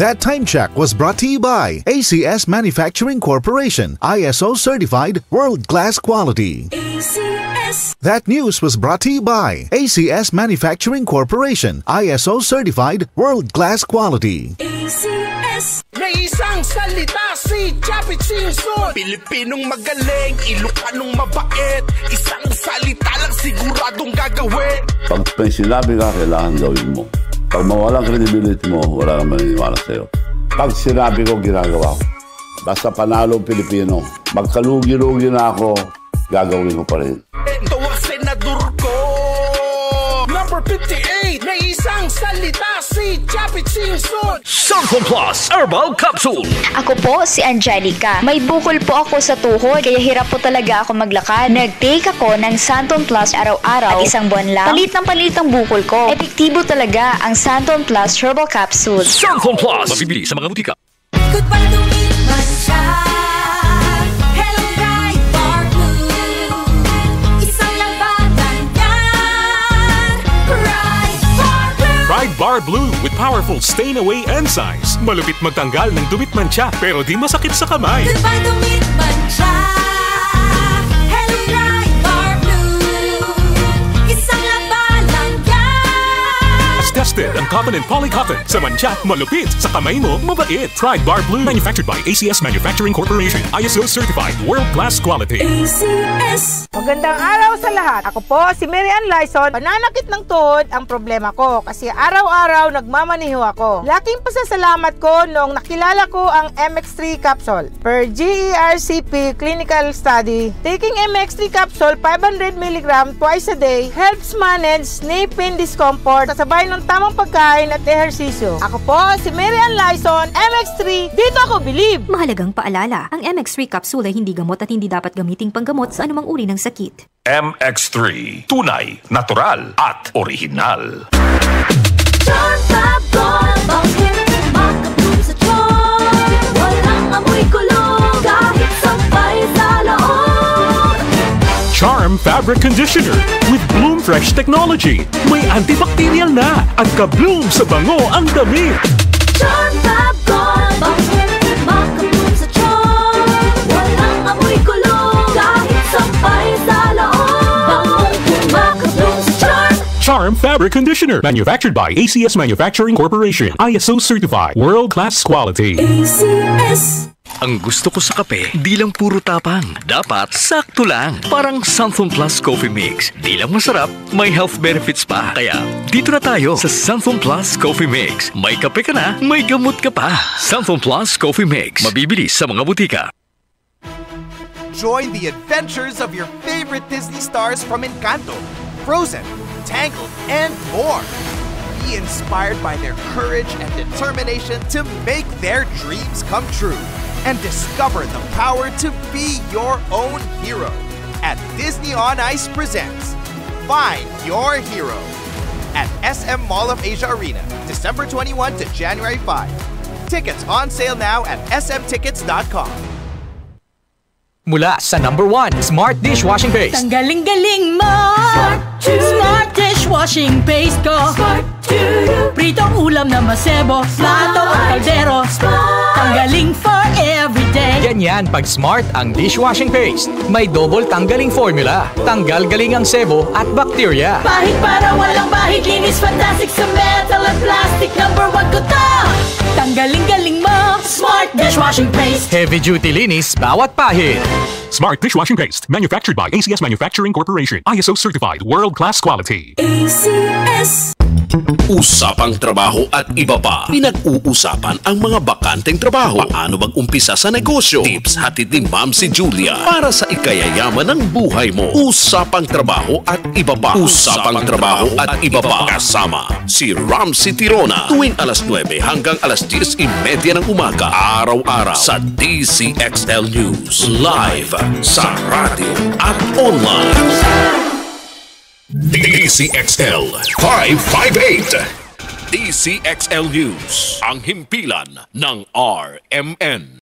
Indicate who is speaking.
Speaker 1: That time check was brought to you by ACS Manufacturing Corporation, ISO certified world-class quality. ACS. That news was brought to you by ACS Manufacturing Corporation, ISO certified world-class quality. ACS.
Speaker 2: May isang salita si Chappie Chinson, Pilipinong magaling, Ilocanong mabait. Isang salita lang siguradong gagawin.
Speaker 3: Pag may sinabi ka, kailangan gawin mo. Pag mawalang credibility mo, wala kang maniniwala sa'yo. Pag sinabi ko, ginagawa ko. Basta panalo ang Pilipino. Magkalugi-lugi na ako, gagawin ko pa rin.
Speaker 2: Ito ang senador ko. Number 58, may isang salita si Chappie Chinson.
Speaker 4: Santon Plus Herbal Capsule.
Speaker 5: Ako po si Angelica. May bukol po ako sa tuhod, kaya hirap po talaga ako maglakad. Nag-take ako ng Santon Plus araw-araw at isang buwan lang, palit ang bukol ko. Epektibo talaga ang Santon Plus Herbal Capsule.
Speaker 4: Santon Plus. Mabibili sa mga butika.
Speaker 6: Goodbye to me, Masya. Hello, Bright Bar Blue. Isang labanan yan. Bright Bar Blue.
Speaker 7: Bright Bar Blue with powerful stain-away enzymes. Malupit magtanggal ng dumit mancha pero di masakit sa kamay.
Speaker 6: Goodbye to me, Masya. Hello, Bright Bar Blue. Isang labanan yan.
Speaker 7: As tested ang cotton and polycotton. Sa mancha, malupit. Sa kamay mo, mabait. Bright Bar Blue. Manufactured by ACS Manufacturing Corporation. ISO certified world-class quality.
Speaker 8: ACS. Magandang araw sa lahat. Ako po si Mary Ann Lyson. Pananakit ng tuhod ang problema ko kasi araw-araw nagmamaniho ako. Laking pasasalamat ko nung nakilala ko ang MX3 capsule. Per GERCP clinical study, taking MX3 capsule 500 mg twice a day helps manage knee pain discomfort kasabay ng tamang pagkain at ehersisyo. Ako po si Mary Ann Lyson, MX3. Dito ako believe.
Speaker 9: Mahalagang paalala, ang MX3 capsule ay hindi gamot at hindi dapat gamiting panggamot sa anumang uri ng sakit.
Speaker 4: MX3. Tunay, natural, at original.
Speaker 6: John Fabon, bakit makabloom sa tiyon? Walang amoy kulong kahit sampay sa loob.
Speaker 7: Charm Fabric Conditioner with Bloom Fresh Technology. May antibacterial na at ka-bloom sa bango ang damit.
Speaker 6: John Fabon, bakit makabloom sa tiyon? Walang amoy kulong kahit sampay sa loob. Bangong makabloom sa tiyon.
Speaker 7: Charm Fabric Conditioner. Manufactured by ACS Manufacturing Corporation. ISO certified world-class quality.
Speaker 6: ACS.
Speaker 4: Ang gusto ko sa kape, di lang puro tapang. Dapat sakto lang. Parang Santon Plus Coffee Mix. Di lang masarap, may health benefits pa. Kaya, dito na tayo sa Santon Plus Coffee Mix. May kape ka na, may gamot ka pa. Santon Plus Coffee Mix. Mabibili sa mga butika.
Speaker 10: Join the adventures of your favorite Disney stars from Encanto, Frozen, Tangled, and more. Be inspired by their courage and determination to make their dreams come true. And discover the power to be your own hero at Disney on Ice presents Find Your Hero at SM Mall of Asia Arena, December 21 to January 5. Tickets on sale now at smtickets.com.
Speaker 11: Mula sa #1 Smart Dishwashing Paste.
Speaker 6: Tanggaling-galing mo! Smart Dishwashing Paste ko! Pritong ulam na masebo, plato at kaldero. Tanggaling for everyday.
Speaker 11: Ganyan pag Smart ang dishwashing paste. May double tanggaling formula. Tanggal galing ang sebo at bacteria.
Speaker 6: Bahid para walang bahid, linis fantastic sa metal at plastic. #1 ko to! Tanggaling-galing mo! Smart Dishwashing Paste.
Speaker 11: Heavy duty linis bawat pahid.
Speaker 7: Smart Dishwashing Paste. Manufactured by ACS Manufacturing Corporation. ISO certified world-class quality.
Speaker 6: ACS.
Speaker 4: Usapang trabaho at iba pa. Pinag-uusapan ang mga bakanteng trabaho. Paano mag-umpisa sa negosyo? Tips hatid ni Ma'am si Julia para sa ikayayaman ng buhay mo. Usapang trabaho at iba pa. Usapang trabaho at iba pa. Kasama si Ramsey Tirona tuwing alas 9 hanggang alas 10:30 ng umaga. Araw-araw sa DCXL News. Live sa radio at online. DCXL 558. DCXL News, ang himpilan ng RMN.